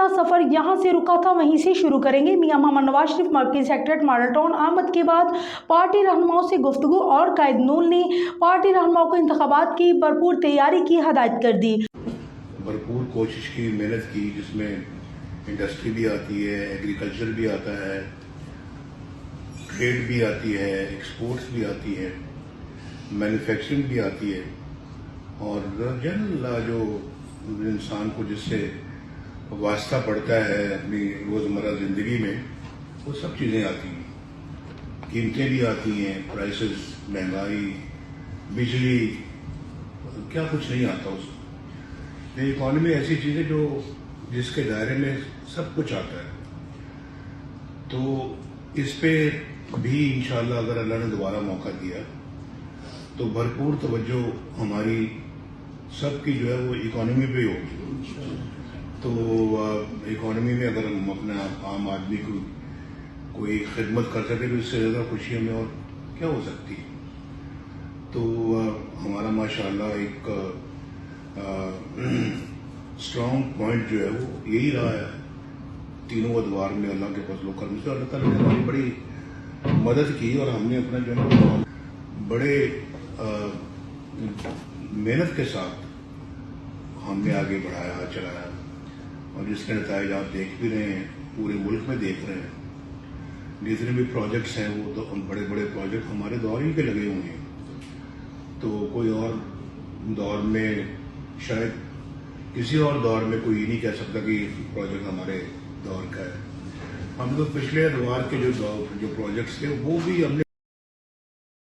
पिछला सफर यहां से रुका था वहीं से शुरू करेंगे। मियां मोहम्मद नवाज शरीफ मरकजी सेक्रेटरी मॉडल टाउन आमद के बाद पार्टी रहनुमाओं से गुफ्तगू और कायद नून ने पार्टी रहनुमाओं को इंतखाबात की भरपूर तैयारी की हदायत कर दी। भरपूर कोशिश की, मेहनत की, जिसमें इंडस्ट्री भी आती है, एग्रीकल्चर भी आता है, ट्रेड भी आती है, एक्सपोर्ट्स भी आती है, मैन्युफैक्चरिंग भी आती है, और जनरल जो इंसान को जिससे वास्ता पड़ता है अपनी रोज़मर्रा ज़िंदगी में, वो सब चीज़ें आती हैं। कीमतें भी आती हैं, प्राइसेस, महंगाई, बिजली, क्या कुछ नहीं आता उसको। ये इकॉनमी ऐसी चीज़ है जो जिसके दायरे में सब कुछ आता है। तो इस पे भी इंशाल्लाह अगर अल्लाह ने दोबारा मौका दिया तो भरपूर तवज्जो हमारी सबकी जो है वो इकॉनमी पे होगी। तो इकॉनमी में अगर हम अपना आम आदमी को कोई खिदमत कर सके तो इससे ज़्यादा खुशी हमें और क्या हो सकती है। तो हमारा माशाल्लाह एक स्ट्रॉन्ग पॉइंट जो है वो यही रहा है तीनों अदवार में अल्लाह के फजल करम से। अल्लाह ताला ने हमारी बड़ी मदद की और हमने अपना जो है बड़े मेहनत के साथ हमने आगे बढ़ाया, चलाया, और जिसके नतीजे आप देख भी रहे हैं, पूरे मुल्क में देख रहे हैं। जितने भी प्रोजेक्ट्स हैं वो तो बड़े बड़े प्रोजेक्ट हमारे दौर ही के लगे हुए हैं। तो कोई और दौर में शायद किसी और दौर में कोई नहीं कह सकता कि प्रोजेक्ट हमारे दौर का है। हम लोग पिछले दौर के जो प्रोजेक्ट्स थे वो भी हमने